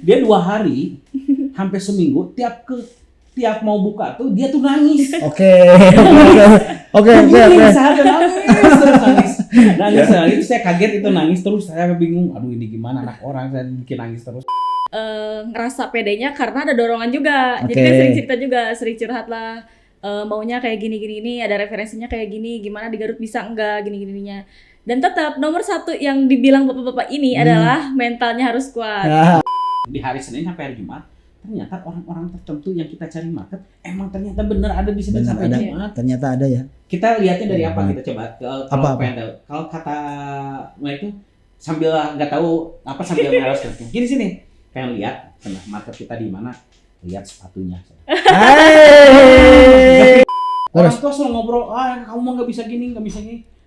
Dia 2 hari hampir seminggu tiap mau buka tuh dia tuh nangis. Oke. Saya nangis. Itu saya kaget, itu nangis terus, saya bingung. Aduh, ini gimana anak orang saya bikin nangis terus. Ngerasa pedenya karena ada dorongan juga. Jadi dia sering cerita juga, sering curhat lah. Maunya kayak gini, ada referensinya kayak gini, gimana di Garut bisa enggak, gini-gininya. Dan tetap nomor 1 yang dibilang bapak-bapak ini adalah mentalnya harus kuat. Di hari Senin sampai hari Jumat, ternyata orang-orang tertentu yang kita cari market emang ternyata benar ada di Senin sampai Jumat. Ternyata ada ya. Kita lihatnya dari apa? Kita coba Apa? Kalau kata itu sambil nggak tahu apa sambil ngeros gini sini, pengen lihat tengah market kita di mana, lihat sepatunya. Orang tua selalu ngobrol, kamu mah nggak bisa gini.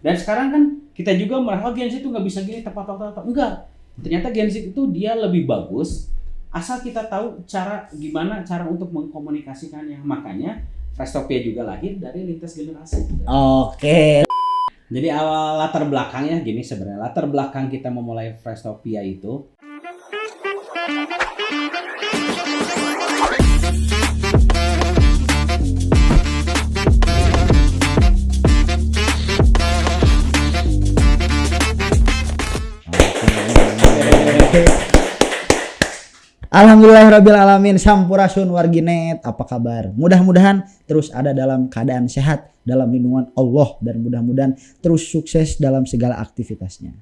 Dan sekarang kan kita juga merasa Gen Z itu nggak bisa gini tepat. Enggak. Ternyata Gen Z itu dia lebih bagus asal kita tahu gimana cara untuk mengkomunikasikannya. Makanya Freshtopian juga lahir dari lintas generasi. Oke. Jadi awal latar belakangnya gini sebenarnya. Latar belakang kita memulai Freshtopian itu Alhamdulillahirabbil alamin, sampurasun warginet, apa kabar? Mudah-mudahan terus ada dalam keadaan sehat, dalam lindungan Allah, dan mudah-mudahan terus sukses dalam segala aktivitasnya.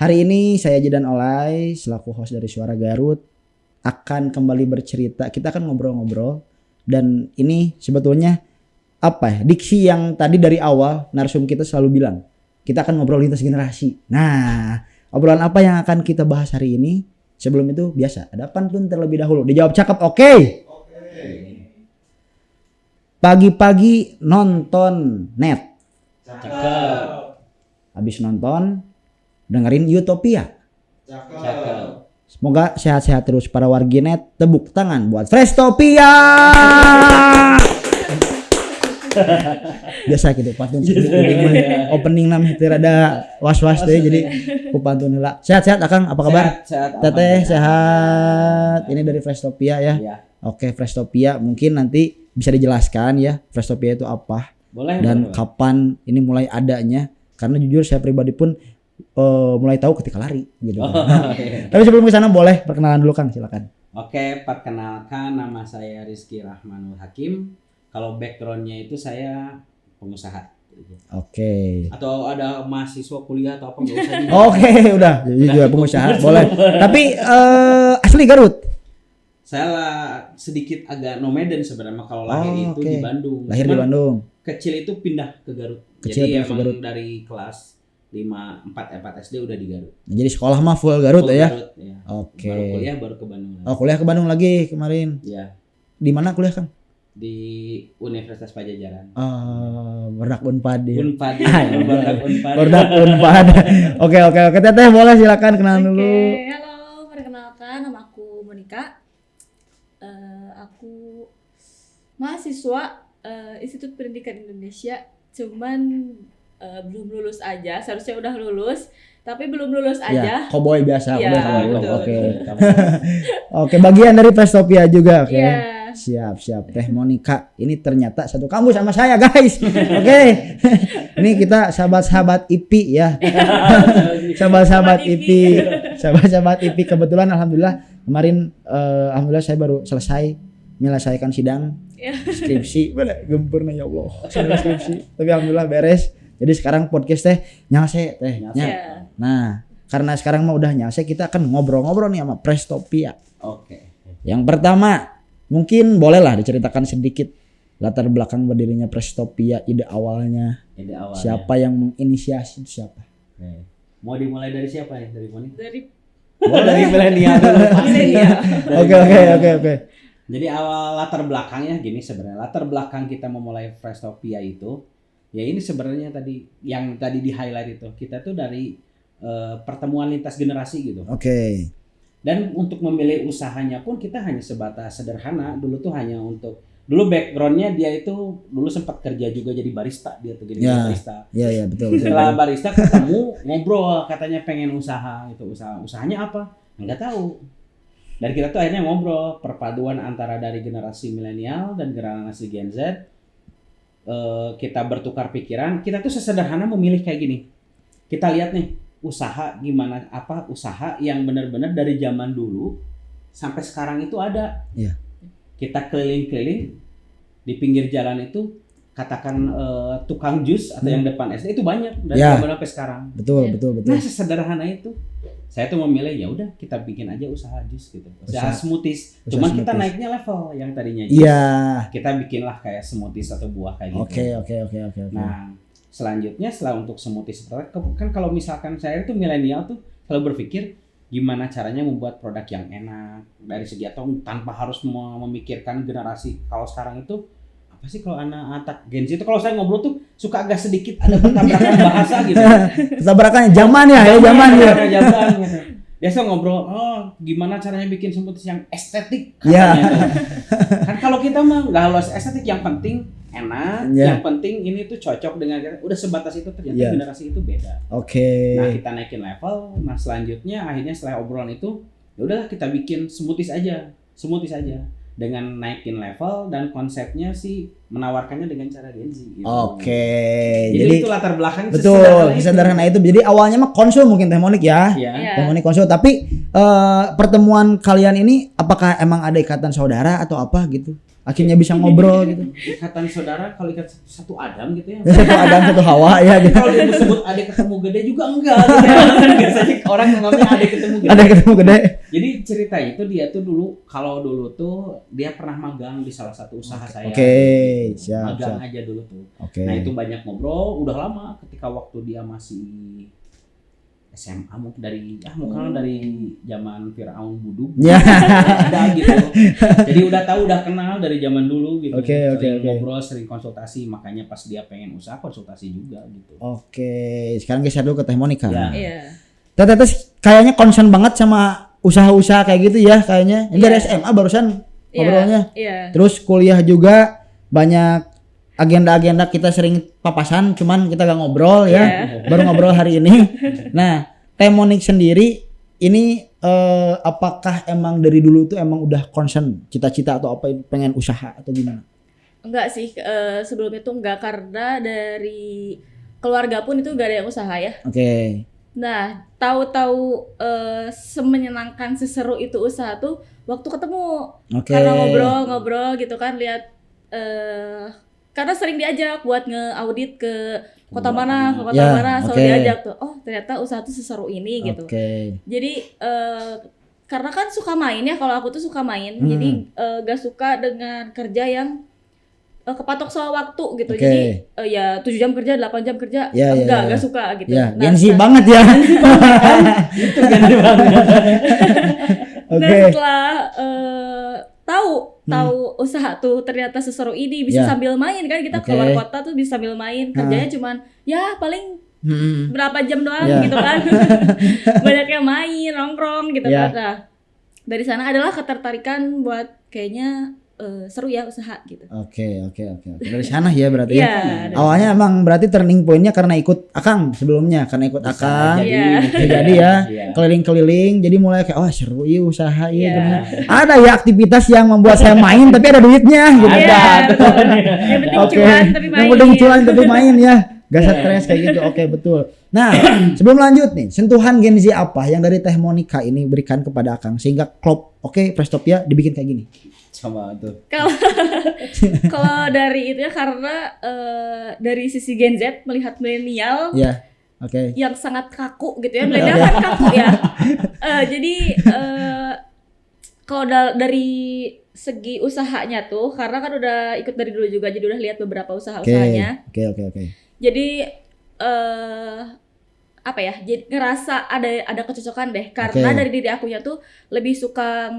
Hari ini saya Jidan Olay selaku host dari Suara Garut akan kembali bercerita. Kita akan ngobrol-ngobrol, dan ini sebetulnya diksi yang tadi dari awal narsum kita selalu bilang kita akan ngobrol lintas generasi. Nah, obrolan apa yang akan kita bahas hari ini? Sebelum itu biasa ada pantun terlebih dahulu. Dijawab cakep, oke? Pagi-pagi nonton net. cakep. Habis nonton dengerin Utopia. Cakep. Semoga sehat-sehat terus para warginet. Tepuk tangan buat Freshtopian. Biasa gitu pantun opening namanya ada was-was deh, jadi aku pantun heula. Sehat-sehat Akang, apa kabar? Sehat. Teteh sehat. Ini dari Freshtopian ya. Iya. Oke, Freshtopian mungkin nanti bisa dijelaskan ya Freshtopian itu apa Boleh. dan kapan ini mulai adanya, karena jujur saya pribadi pun mulai tahu ketika lari gitu. Tapi sebelum ke sana boleh perkenalan dulu Kang, silakan. Oke, perkenalkan nama saya Rizky Rahmanul Hakim. Kalau backgroundnya itu saya pengusaha. Oke. Atau ada mahasiswa kuliah atau apa nggak usah. Oke, udah. Jadi juga pengusaha boleh. Tapi asli Garut. Saya sedikit agak nomaden sebenarnya kalau lahir itu di Bandung. Lahir di Bandung. Kecil itu pindah ke Garut. Kecil Jadi pindah ke emang Garut. dari kelas 4 SD udah di Garut. Nah, jadi sekolah mah full Garut Full ya. Garut, ya. Oke. Baru kuliah baru ke Bandung. Oh, kuliah ke Bandung lagi kemarin. Ya, Di mana kuliah Kang? di Universitas Pajajaran. Berdak Unpad ya. Unpad. Berdak Unpad. Oke. Teteh boleh silakan kenalan dulu. Halo, perkenalkan nama aku Monika. Aku mahasiswa Institut Pendidikan Indonesia, cuman belum lulus aja. Seharusnya udah lulus, tapi belum lulus aja. Ya, cowboy biasa. Iya, betul. Oke. Oke, bagian dari Freshtopian juga. Oke. Iya. Siap. Teh Monika ini ternyata satu kampus sama saya guys. Oke. Ini kita sahabat-sahabat IPI ya. Sahabat-sahabat IPI. Sahabat-sahabat IPI kebetulan alhamdulillah kemarin alhamdulillah saya baru selesai menyelesaikan sidang skripsi. Bener gempurna ya Allah. Skripsi. Tapi alhamdulillah beres. Jadi sekarang podcast teh nyase teh. Iya. Nah, karena sekarang mah udah nyase, kita akan ngobrol-ngobrol nih sama Freshtopian. Oke. Yang pertama, mungkin bolehlah diceritakan sedikit latar belakang berdirinya Freshtopian, ide awalnya. Siapa yang menginisiasi itu siapa? Oke. Mau dimulai dari siapa ya? Dari Moni? Dari Dari milenial dulu pasti. Oke. Jadi awal latar belakangnya gini sebenarnya. Latar belakang kita memulai Freshtopian itu ya ini sebenarnya tadi yang tadi di highlight itu. Kita tuh dari pertemuan lintas generasi gitu. Oke. Dan untuk memilih usahanya pun kita hanya sebatas sederhana. Dulu tuh hanya untuk backgroundnya dia itu dulu sempat kerja juga jadi barista, dia tuh jadi barista. Iya betul. Setelah barista ketemu ngobrol katanya pengen usaha itu, usahanya apa? Nggak tahu. Dan kita tuh akhirnya ngobrol perpaduan antara dari generasi milenial dan generasi Gen Z. Kita bertukar pikiran. Kita tuh sesederhana memilih kayak gini. Kita lihat nih usaha gimana, apa usaha yang benar-benar dari zaman dulu sampai sekarang itu ada. Iya. Kita keliling-keliling di pinggir jalan itu, katakan tukang jus atau yang depan SD itu banyak dari Ya. zaman sampai sekarang. Betul, betul, betul. Nah sesederhana itu, saya tuh memilih ya udah kita bikin aja usaha jus gitu, usaha smoothies. Cuman kita smoothies. naiknya level yang tadinya jus, Iya. kita bikinlah kayak smoothies atau buah kayak gitu. Oke. Nah selanjutnya setelah untuk smoothies, kan kalau misalkan saya itu milenial tuh selalu berpikir gimana caranya membuat produk yang enak dari segi atau tanpa harus memikirkan generasi. Kalau sekarang itu apa sih, kalau anak Gen Z itu kalau saya ngobrol tuh suka agak sedikit ada pertabrakan bahasa gitu. Tabrakannya zaman ya, zaman ya. Zaman gitu. Dia selalu ngobrol, gimana caranya bikin smoothies yang estetik Ya. katanya tuh. Kan kalau kita mah nggak harus estetik, yang penting enak, Ya. yang penting ini tuh cocok dengan kita. Udah sebatas itu, ternyata Ya. generasi itu beda. Oke. Nah kita naikin level. Nah selanjutnya akhirnya setelah obrolan itu ya udahlah kita bikin smoothies aja dengan naikin level, dan konsepnya sih menawarkannya dengan cara Gen Z gitu. Oke. Jadi itu latar belakang betul, sederhana itu. Jadi awalnya mah konsul mungkin Teh Monik ya. Ya. Iya. Teh Monik konsul, tapi pertemuan kalian ini apakah emang ada ikatan saudara atau apa gitu? Akhirnya bisa ngobrol gitu. Ikatan saudara, kalau ikat satu Adam gitu ya. Satu Adam satu Hawa ya gitu. Kalau disebut adik ketemu gede juga enggak gitu ya. Biasanya orang ngomongnya adik ketemu gede. Ada ketemu gede. Jadi cerita itu dia tuh dulu tuh dia pernah magang di salah satu usaha saya. Oke, siap. Magang aja dulu tuh. Oke. Nah itu banyak ngobrol, udah lama ketika waktu dia masih SMA, mungkin dari zaman Firaun Budug. Ya. Ada gitu. Jadi udah tahu, udah kenal dari zaman dulu gitu. Oke. Sering ngobrol, sering konsultasi, makanya pas dia pengen usaha konsultasi juga gitu. Oke, sekarang geser dulu ke Teh Monika. Ya. Iya. Teteh kayaknya concern banget sama usaha-usaha kayak gitu ya kayaknya. Ini dari Iya. SMA barusan ngobrolnya. Iya. Terus kuliah juga banyak agenda-agenda kita sering papasan, cuman kita gak ngobrol ya. Iya. Baru ngobrol hari ini. Nah, Teh Monik sendiri ini apakah emang dari dulu tuh emang udah concern cita-cita atau apa pengen usaha atau gimana? Enggak sih, sebelum itu enggak, karena dari keluarga pun itu gak ada yang usaha ya. Oke. Nah, tahu-tahu semenyenangkan, seseru itu usaha tuh waktu ketemu. Oke. Karena ngobrol gitu kan, lihat karena sering diajak buat nge-audit ke kota mana, ke kota Ya, mana, selalu oke. diajak tuh. Oh, ternyata usaha tuh seseru ini gitu. Oke. Jadi karena kan suka main ya, kalau aku tuh suka main. Jadi gak suka dengan kerja yang kepatok soal waktu gitu. Oke. Jadi ya 7 jam kerja, 8 jam kerja, Ya, ya. gak suka gitu. Ya, Nah, Gen Z banget ya. Itu Gen Z banget. Oke. Nah, setelah tahu usaha tuh ternyata seseru ini, bisa Ya. sambil main kan, kita Oke. keluar kota tuh bisa sambil main. Kerjanya cuman ya paling Hmm. berapa jam doang Ya. gitu kan. Banyaknya main, nongkrong gitu Ya. kan. Nah, dari sana adalah ketertarikan buat kayaknya seru ya usaha gitu. Oke. Dari sana ya berarti ya. Iya. dari- Awalnya emang berarti turning point-nya karena ikut Akang sebelumnya, karena ikut Bisa Akang. Iya. Jadi ya Iya. keliling-keliling, jadi mulai kayak seru ya usaha ya. Iya. Karena ada ya aktivitas yang membuat saya main tapi ada duitnya gitu. Iya. Ada. Yang penting Oke. cuan tapi main. Yang penting cuan tapi main ya. Gak stres kayak gitu. Oke, betul. Nah, sebelum lanjut nih, sentuhan Gen Z apa yang dari Teh Monika ini berikan kepada Akang sehingga klop Prestopia dibikin kayak gini? Sama tuh. Kalau dari itu ya, karena dari sisi Gen Z melihat milenial Ya. Oke. yang sangat kaku gitu ya, milenial kan kaku ya. Jadi kalau dari segi usahanya tuh, karena kan udah ikut dari dulu juga, jadi udah lihat beberapa usaha-usahanya. Oke. Jadi apa ya? Jadi ngerasa ada kecocokan deh, karena Oke. dari diri akunya tuh lebih suka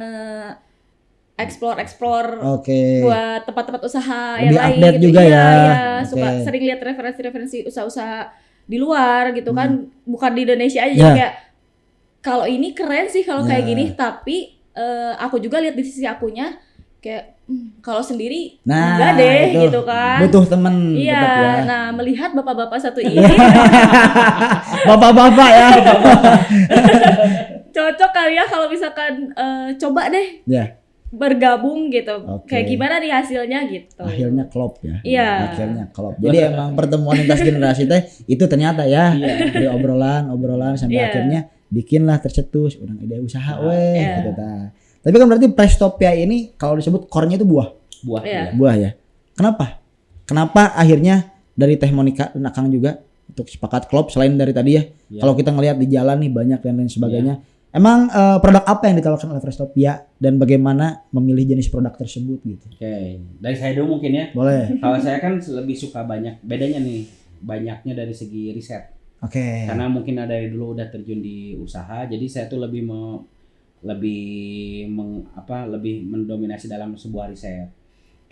explore Oke. buat tempat-tempat usaha Lebih yang lain update gitu. juga Iya, ya. iya. Oke. Suka sering lihat referensi-referensi usaha-usaha di luar gitu kan, bukan di Indonesia aja. Ya. Jadi kayak kalau ini keren sih kalau kayak Ya. gini, tapi aku juga lihat di sisi akunya kayak kalau sendiri Nah, enggak deh itu. gitu kan. Butuh temen Iya, tetap ya. nah melihat bapak-bapak satu ini Bapak-bapak ya. cocok kali ya kalau misalkan coba deh Ya. bergabung gitu. Oke. Kayak gimana nih hasilnya gitu. Akhirnya klop ya. Iya. Akhirnya klop. Jadi emang pertemuan lintas generasi teh itu ternyata ya Iya. dari obrolan sampai Iya. akhirnya bikinlah tercetus udah ide usaha Nah, weh iya. gitu ta. Tapi kan berarti Prestopia ini kalau disebut core-nya itu buah. Buah. Iya. Ya. Buah ya. Kenapa? Kenapa akhirnya dari Teh Monica dan Akang juga untuk sepakat klop selain dari tadi ya. Iya. Kalau kita ngelihat di jalan nih banyak dan lain sebagainya. Emang produk apa yang ditawarkan oleh Prestopia dan bagaimana memilih jenis produk tersebut gitu? Oke, dari saya dulu mungkin ya. Boleh. Kalau saya kan lebih suka banyak bedanya nih, banyaknya dari segi riset. Oke. Karena mungkin dari dulu udah terjun di usaha, jadi saya tuh lebih lebih mendominasi dalam sebuah riset.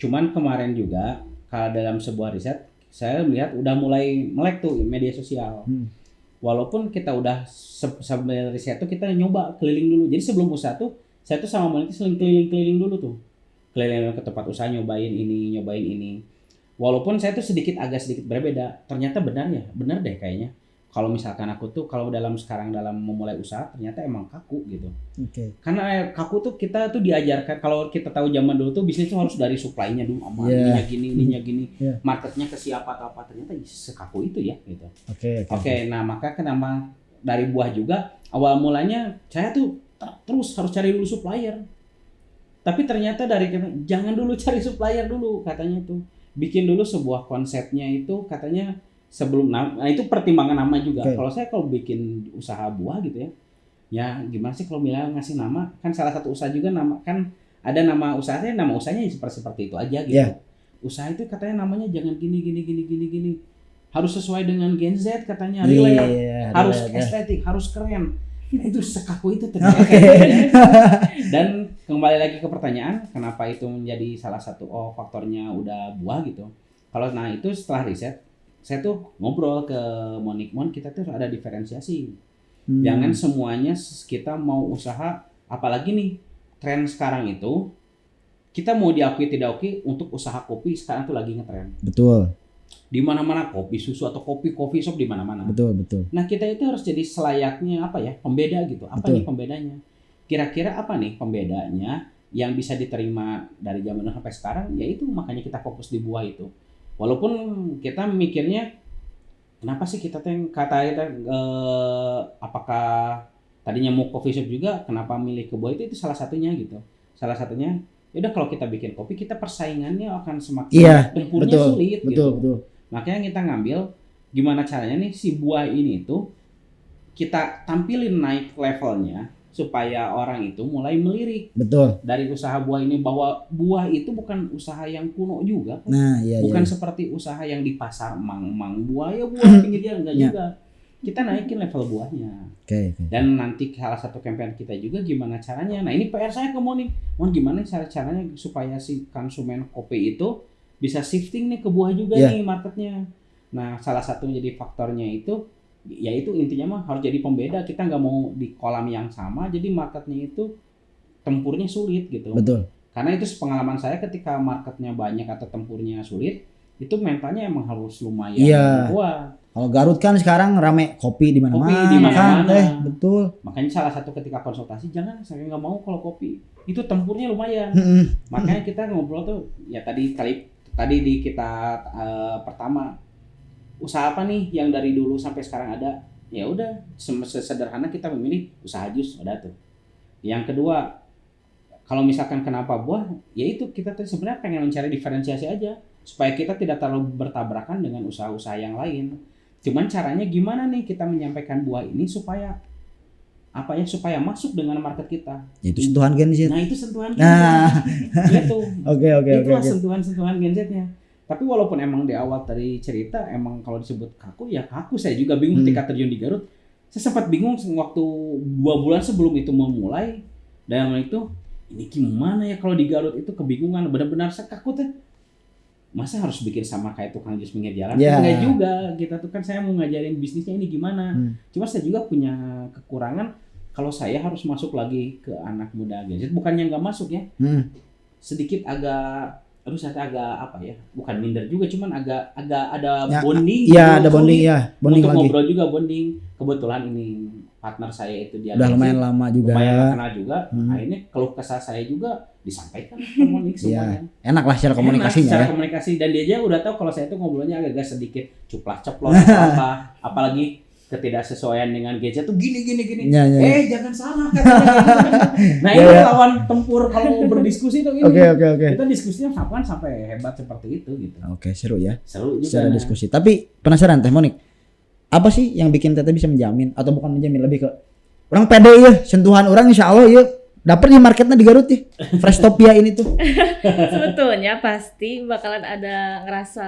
Cuman kemarin juga kalau dalam sebuah riset saya melihat udah mulai melek tuh media sosial. Walaupun kita udah sambil riset tuh kita nyoba keliling dulu. Jadi sebelum usaha tuh saya tuh sama Monica sering keliling-keliling dulu tuh. Keliling ke tempat usaha nyobain ini. Walaupun saya tuh agak sedikit berbeda. Ternyata benar deh kayaknya. Kalau misalkan aku tuh kalau sekarang dalam memulai usaha ternyata emang kaku gitu. Oke. Karena kaku tuh kita tuh diajarkan kalau kita tahu zaman dulu tuh bisnis tuh harus dari supply-nya dulu aman, Yeah. ininya gini, Yeah. marketnya ke siapa atau apa ternyata sekaku itu ya gitu. Oke. Oke, nah maka kenapa dari buah juga awal mulanya saya tuh terus harus cari dulu supplier. Tapi ternyata jangan dulu cari supplier dulu katanya tuh. Bikin dulu sebuah konsepnya itu katanya sebelum nah itu pertimbangan nama juga. Oke. Kalau bikin usaha buah gitu ya. Ya gimana sih kalau bilang ngasih nama kan salah satu usaha juga nama kan ada nama usahanya seperti itu aja gitu. Yeah. Usaha itu katanya namanya jangan gini. Harus sesuai dengan Gen Z katanya, Iya, relate, harus relate, ya. estetik, harus keren. Itu sekaku itu ternyata. Oke. Dan kembali lagi ke pertanyaan, kenapa itu menjadi salah satu faktornya udah buah gitu. Kalau itu setelah riset, saya tuh ngobrol ke Mon, kita tuh ada diferensiasi. Jangan semuanya kita mau usaha, apalagi nih tren sekarang itu kita mau diakui tidak oke untuk usaha kopi sekarang tuh lagi ngetren. Betul. Di mana-mana kopi susu atau coffee shop di mana-mana. Betul. Nah, kita itu harus jadi selayaknya pembeda gitu. Apa Betul. nih pembedanya? Kira-kira apa nih pembedanya yang bisa diterima dari zaman dulu sampai sekarang? Yaitu makanya kita fokus di buah itu. Walaupun kita mikirnya kenapa sih kita apakah tadinya mau coffee shop juga, kenapa milih ke buah itu salah satunya gitu. Salah satunya ya udah kalau kita bikin kopi kita persaingannya akan semakin tempurnya sulit gitu. Betul. Makanya kita ngambil gimana caranya nih si buah ini tuh kita tampilin naik levelnya supaya orang itu mulai melirik Betul. dari usaha buah ini bahwa buah itu bukan usaha yang kuno juga. Nah, iya. Bukan iya. seperti usaha yang di pasar mang buah pinggir jalan enggak Ya. juga. Kita naikin level buahnya. Oke. Dan nanti salah satu campaign kita juga gimana caranya. Nah, ini PR saya ke Mon gimana caranya supaya si konsumen kopi itu bisa shifting nih ke buah juga Yeah. nih marketnya. Nah, salah satu jadi faktornya itu yaitu intinya mah harus jadi pembeda. Kita nggak mau di kolam yang sama, jadi marketnya itu tempurnya sulit gitu. Betul. Karena itu pengalaman saya ketika marketnya banyak atau tempurnya sulit, itu mentalnya emang harus lumayan Iya. kuat. Kalau Garut kan sekarang rame kopi di mana-mana. Kopi di mana-mana. Kan, betul. Makanya salah satu ketika konsultasi jangan saya nggak mau kalau kopi itu tempurnya lumayan. Makanya kita ngobrol tuh ya tadi di kita pertama usaha apa nih yang dari dulu sampai sekarang ada, ya udah sederhana kita memilih usaha jus udah tuh. Yang kedua kalau misalkan kenapa buah, ya itu kita tuh sebenarnya pengen mencari diferensiasi aja supaya kita tidak terlalu bertabrakan dengan usaha-usaha yang lain. Cuman caranya gimana nih kita menyampaikan buah ini supaya supaya masuk dengan market kita. Itu sentuhan Gen Z. Nah itu sentuhan Gen Z. Nah. Gitu. Oke. Itulah sentuhan Gen Z-nya. Tapi walaupun emang di awal tadi cerita emang kalau disebut kaku ya kaku, saya juga bingung ketika terjun di Garut. Saya sempat bingung waktu 2 bulan sebelum itu memulai, dan itu ini gimana ya kalau di Garut itu kebingungan, benar-benar saya kaku tuh. Masa harus bikin sama kayak tukang jus pinggir jalan? Yeah. Enggak juga, kita tuh kan saya mau ngajarin bisnisnya ini gimana. Cuma saya juga punya kekurangan kalau saya harus masuk lagi ke anak muda Gen Z, bukannya nggak masuk ya. Sedikit agak bukan minder juga, cuman agak ada Ya, bonding. Iya, ada bonding ya. Bonding untuk lagi. ngobrol juga bonding. Kebetulan ini partner saya itu dia Udah lumayan lama juga. lumayan kenal juga. Hmm. Akhirnya keluh kesah saya juga disampaikan ke Monik semuanya. Enak lah secara komunikasinya secara ya. komunikasi, dan dia aja udah tahu kalau saya itu ngobrolnya agak sedikit cuplas-ceplos apa, apalagi ketidaksesuaian dengan gadget tuh gini. Ya. Jangan salah katanya. Nah ini lawan tempur kalau mau berdiskusi tuh ini. Oke. Kita diskusinya sampai hebat seperti itu gitu. Oke, seru ya. Seru juga. Secara diskusi. Tapi penasaran Teh Monik. Apa sih yang bikin Teteh bisa menjamin atau bukan menjamin, lebih ke orang pede ya, sentuhan orang insya Allah ya dapat di marketnya di Garut ya. Freshtoppia ini tuh. Sebetulnya pasti bakalan ada ngerasa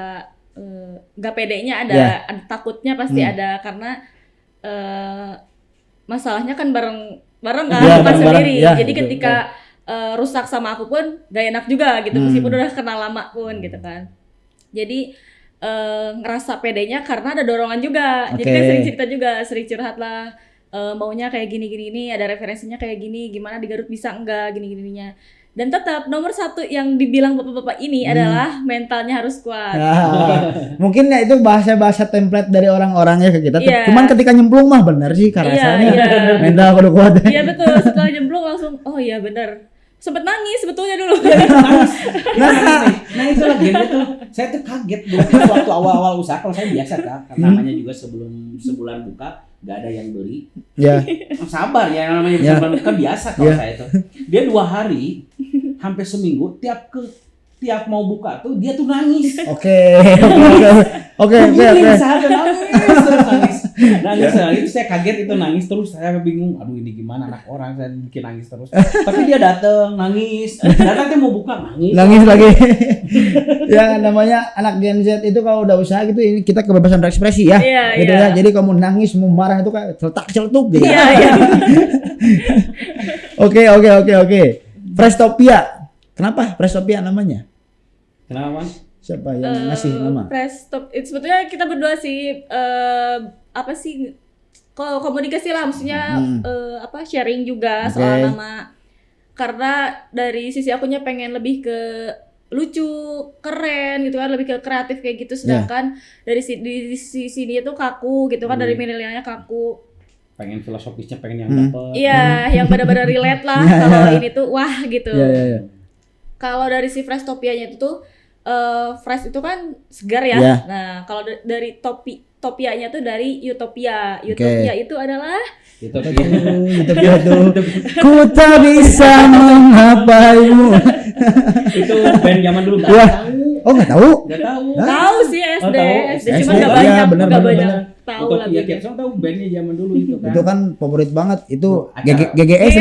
nggak pedenya, ada takutnya pasti ada, karena masalahnya kan bareng kan, bukan sendiri. Jadi betul. ketika rusak sama aku pun gak enak juga gitu, meskipun udah kenal lama pun gitu kan. Jadi ngerasa pedenya karena ada dorongan juga. Jadi kan sering cerita juga, sering curhat lah. Maunya kayak gini ini, ada referensinya kayak gini, gimana di Garut bisa enggak gini-gininya. Dan tetap nomor satu yang dibilang bapak-bapak ini adalah mentalnya harus kuat. Mungkin ya itu bahasa template dari orang-orangnya ke kita. Iya. Cuman ketika nyemplung mah bener sih rasanya. Mental kudu kuat. Iya betul, setelah nyemplung langsung oh iya bener. Sempet nangis sebetulnya dulu. Nah itu lagi tuh, saya tuh kaget dulu waktu awal-awal usaha. Kalau saya biasa kan, namanya juga sebelum sebulan buka nggak ada yang beli. Ya. Sabar ya, namanya sebulan buka biasa kalau saya tuh. Dia 2 hari hampir seminggu tiap mau buka tuh dia tuh nangis. Oke. Nangis. Itu saya kaget, itu nangis terus, saya bingung. Aduh ini gimana anak orang, saya bikin nangis terus. Tapi dia datang nangis. Datang dia mau buka Nangis lagi. Ya namanya anak Gen Z itu kalau udah usaha gitu, ini kita kebebasan berekspresi ya. Gitu ya. Jadi kamu nangis, mau marah itu kayak celetuk gitu. Iya. Oke. Freshtoppia. Kenapa Freshtoppia namanya? Kenapa? Siapa yang ngasih nama? Freshtoppia itu sebetulnya kita berdua sih apa sih komunikasi lah, maksudnya sharing juga soal nama. Karena dari sisi akunya pengen lebih ke lucu, keren gitu kan, lebih ke kreatif kayak gitu, sedangkan dari sisi dia tuh kaku gitu kan, dari milenialnya kaku. Pengen filosofisnya pengen yang dapet. Iya, yang benar-benar relate lah. Kalau ini tuh wah gitu. Iya. Kalau dari si Freshtoppia-nya itu tuh fresh itu kan segar ya. Nah, kalau dari topianya tuh dari Utopia. Utopia itu adalah Utopia tuh. Ku tak bisa menghapaimu. Itu band zaman dulu tahu. Oh, enggak tahu. Tahu sih SD, cuma enggak banyak tahu lah. Utopia Kids tahu bandnya zaman dulu itu kan. Itu kan favorit banget. Itu GGS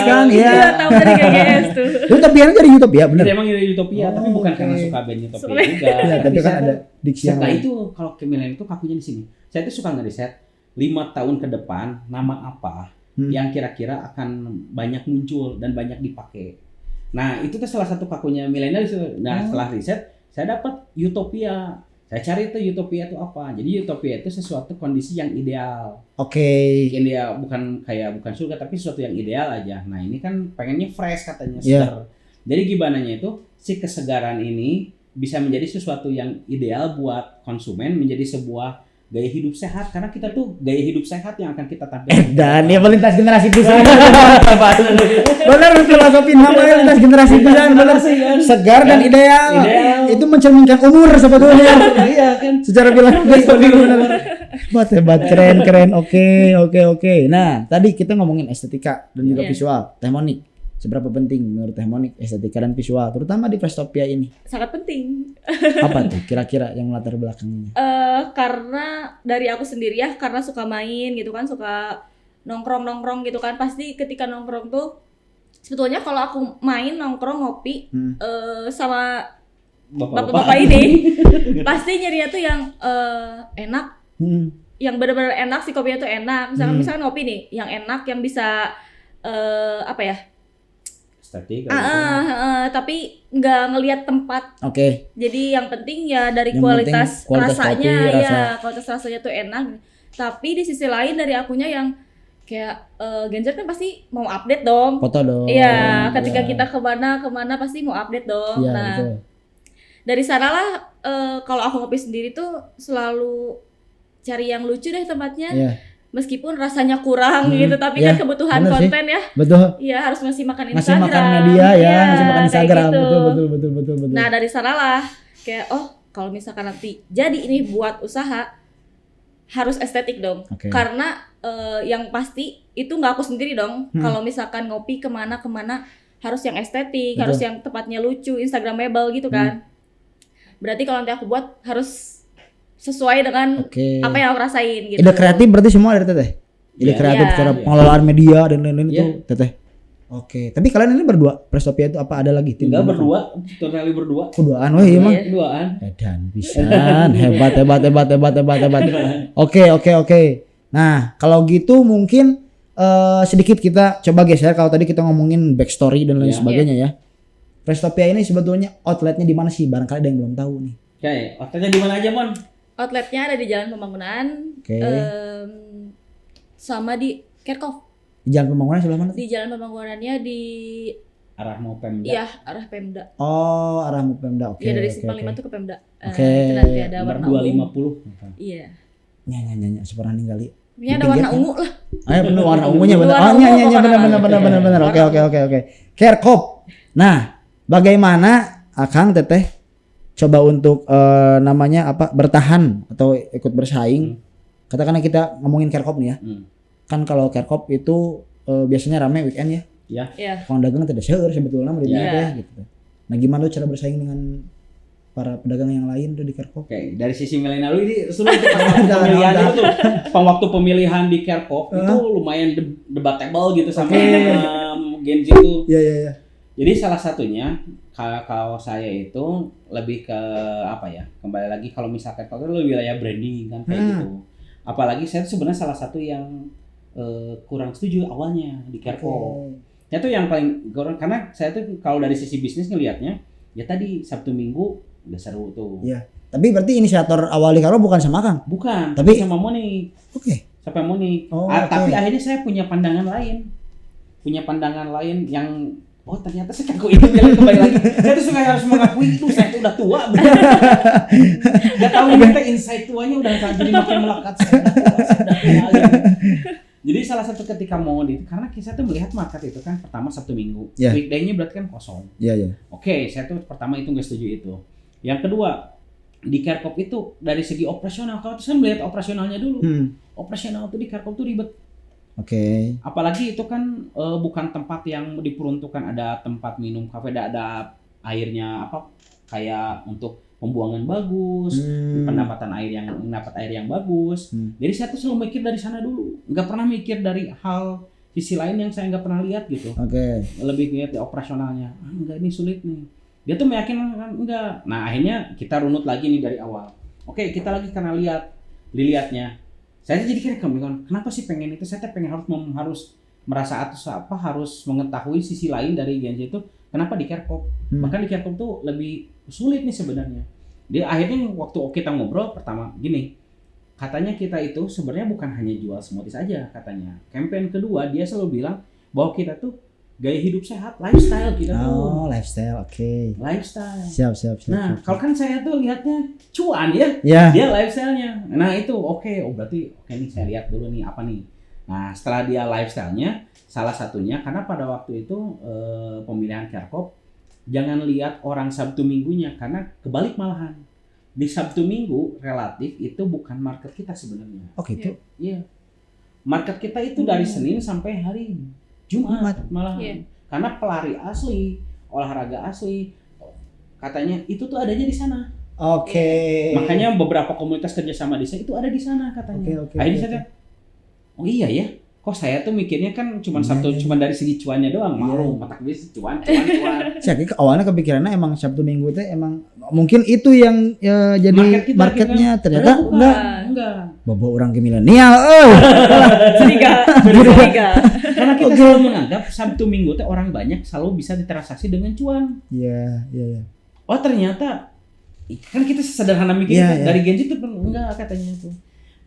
kan? Iya. Tahu dari GGS tuh. Utopia dari Utopia benar. Emang dari Utopia, tapi bukan karena suka band Utopia juga. Iya, tapi kan ada diksi yang lain. Itu kalau Kemilenial itu kakunya di sini. Saya tuh suka ngeriset 5 tahun ke depan nama apa yang kira-kira akan banyak muncul dan banyak dipakai. Nah, itu tuh salah satu kakunya milenial. Nah, setelah riset, saya dapat Utopia. Saya cari tuh Utopia itu apa. Jadi Utopia itu sesuatu kondisi yang ideal. Ideal, bukan surga, tapi sesuatu yang ideal aja. Nah, ini kan pengennya fresh katanya, segar. Jadi gibananya itu si kesegaran ini bisa menjadi sesuatu yang ideal buat konsumen, menjadi sebuah gaya hidup sehat, karena kita tuh gaya hidup sehat yang akan kita tampilkan. Dan ya melintas generasi pisan. Benar filosofi nama lintas generasi pisan, benar sih kan. Segar dan ideal. Itu mencerminkan umur sebetulnya. Iya kan. Secara biologis benar. Hebat, keren. Oke. Nah, tadi kita ngomongin estetika dan juga visual. Teh Monik, seberapa penting menurut Teh Monik estetika dan visual, terutama di Freshtoppia ini? Sangat penting. Apa tuh kira-kira yang latar belakangnya? Karena dari aku sendiri ya, karena suka main gitu kan, suka nongkrong gitu kan. Pasti ketika nongkrong tuh, sebetulnya kalau aku main nongkrong ngopi sama bapak-bapak ini, pasti nyarinya tuh yang enak, yang benar-benar enak, si kopinya tuh enak. Misalkan ngopi nih, yang enak, yang bisa apa ya? Tapi nggak ngelihat tempat. Jadi yang penting ya dari kualitas rasanya, kualitas rasanya tuh enak. Tapi di sisi lain dari akunya yang kayak Gen Z kan pasti mau update dong. Foto dong. Iya, ketika kita kemana pasti mau update dong. Nah, dari sanalah kalau aku ngopi sendiri tuh selalu cari yang lucu deh tempatnya. meskipun rasanya kurang gitu, tapi ya, kan kebutuhan bener sih. konten ya. Betul. Iya, harus masih makan Masih Instagram. makan media ya, Iya, masih makan kayak Instagram. gitu. Betul. Nah, dari sanalah kayak kalau misalkan nanti jadi ini buat usaha harus estetik dong. Oke. Karena yang pasti itu nggak aku sendiri dong. Kalau misalkan ngopi kemana harus yang estetik, Betul. harus yang tepatnya lucu, instagramable gitu kan. Berarti kalau nanti aku buat harus sesuai dengan Oke. apa yang aku rasain gitu. Ide kreatif berarti semua dari Teteh. Ide Iya. kreatif Iya. cara pengelolaan media dan lain-lain Iya. itu Teteh. Oke. Tapi kalian ini berdua Prestopia itu apa ada lagi tim? Enggak berdua, totally berdua. Kuduaan weh emang. Iya. Berduaan. Edan pisan. Hebat. Oke. Nah, kalau gitu mungkin sedikit kita coba geser kalau tadi kita ngomongin backstory dan lain Iya. sebagainya ya. Prestopia ini sebetulnya outletnya di mana sih? Barangkali ada yang belum tahu nih. Oke, hotelnya di mana aja, Mon? Outletnya ada di Jalan Pembangunan. Oke. Sama di Kerkhof. Di Jalan Pembangunan sebelah mana? Di Jalan Pembangunannya di Arah mau Pemda. iya arah Pemda. Oh, arah Pemda. Oke. Iya dari oke, Simpang oke. 5 tuh ke Pemda. Oke. Itu nanti ada Nomor warna ungu. 250. Iya. Nyanyi sepernah ningali. Ini ada warna ungu lah. Ayo bener warna ungunya bener. Warna Oh ungu, nyanyi warna bener. Oke. Kerkop. Nah, bagaimana Akang Teteh coba untuk namanya apa bertahan atau ikut bersaing? Katakanlah kita ngomongin Kerkop nih ya. Kan kalau Kerkop itu biasanya rame weekend ya. Iya. Kalau dagang tidak seueur sebetulnya mah di Iya. teh gitu. Nah, gimana lu cara bersaing dengan para pedagang yang lain tuh di Kerkop? Oke, dari sisi milenial ini sulit tuh pas waktu pemilihan itu tuh. Waktu pemilihan di Kerkop itu lumayan debatable gitu sama Gen Z itu. Iya. Jadi salah satunya kalau saya itu lebih ke apa ya? Kembali lagi kalau misalkan kalau itu wilayah branding kan kayak gitu. Apalagi saya tuh sebenarnya salah satu yang kurang setuju awalnya di Kerkop. Itu yang paling kurang karena saya tuh kalau dari sisi bisnis ngelihatnya ya tadi Sabtu Minggu udah seru tuh. Iya. Tapi berarti inisiator awal di Kerkop bukan sama Kang? Bukan, Tapi- sama Monik. Oke. Sampai Monik. Oh, Tapi oke. akhirnya saya punya pandangan lain. Yang ternyata saya kaku itu jalan kembali lagi. Saya tuh suka harus mengakui itu saya tuh udah tua. Gak tahu kita insight tuanya udah jadi makin melekat saya udah tua gitu. Jadi salah satu ketika mau karena saya tuh melihat market itu kan pertama Sabtu Minggu. Iya. Weekday-nya berarti kan kosong. Iya. Oke, saya tuh pertama itu nggak setuju itu. Yang kedua, di Kerkop itu dari segi operasional, kalau saya melihat operasionalnya dulu. Operasional tuh di Kerkop tuh ribet. Oke. Apalagi itu kan bukan tempat yang diperuntukkan ada tempat minum kafe, ada airnya apa kayak untuk pembuangan bagus, pendapatan mendapat air yang bagus. Jadi saya tuh selalu mikir dari sana dulu, nggak pernah mikir dari hal sisi lain yang saya nggak pernah lihat gitu. Oke. Lebih lihat di operasionalnya. Enggak ini sulit nih. Dia tuh meyakinkan enggak. Nah akhirnya kita runut lagi nih dari awal. Oke kita lagi karena dilihatnya. Saya jadi kira kenapa sih pengen itu? Saya pengen harus merasa harus mengetahui sisi lain dari Gen Z itu. Kenapa di Kerkop? Bahkan di Kerkop tuh lebih sulit nih sebenarnya. Dia akhirnya waktu kita ngobrol pertama gini, katanya kita itu sebenarnya bukan hanya jual smoothies aja katanya. Campaign kedua dia selalu bilang bahwa kita tuh gaya hidup sehat, lifestyle kita tuh. Oh, lifestyle. Oke. Lifestyle. Siap. Nah, kalau kan saya tuh lihatnya cuan ya. Ya. Dia lifestyle-nya. Nah, itu oke. Berarti oke nih saya lihat dulu nih apa nih. Nah, setelah dia lifestyle-nya salah satunya karena pada waktu itu pemilihan Kerkop jangan lihat orang Sabtu Minggunya karena kebalik malahan. Di Sabtu Minggu relatif itu bukan market kita sebenarnya. Oh gitu. Iya. Market kita itu dari Senin sampai hari Jumat malah. Iya. Karena pelari asli, olahraga asli katanya itu tuh adanya di sana. Oke. Makanya beberapa komunitas kerjasama desa itu ada di sana katanya. Oke. Akhirnya saya oh iya ya. Kok saya tuh mikirnya kan cuma cuma dari segi cuannya doang. Malu matak bis cuan. Saya kira awalnya kepikirannya emang Sabtu Minggu itu emang mungkin itu yang jadi marketnya ternyata enggak. Bobo orang ke milenial. Curiga. Karena kita selalu menganggap Sabtu Minggu teh orang banyak selalu bisa ditransaksi dengan cuan. Iya. Oh ternyata kan kita sederhana mikir dari Gen Z itu enggak katanya tuh.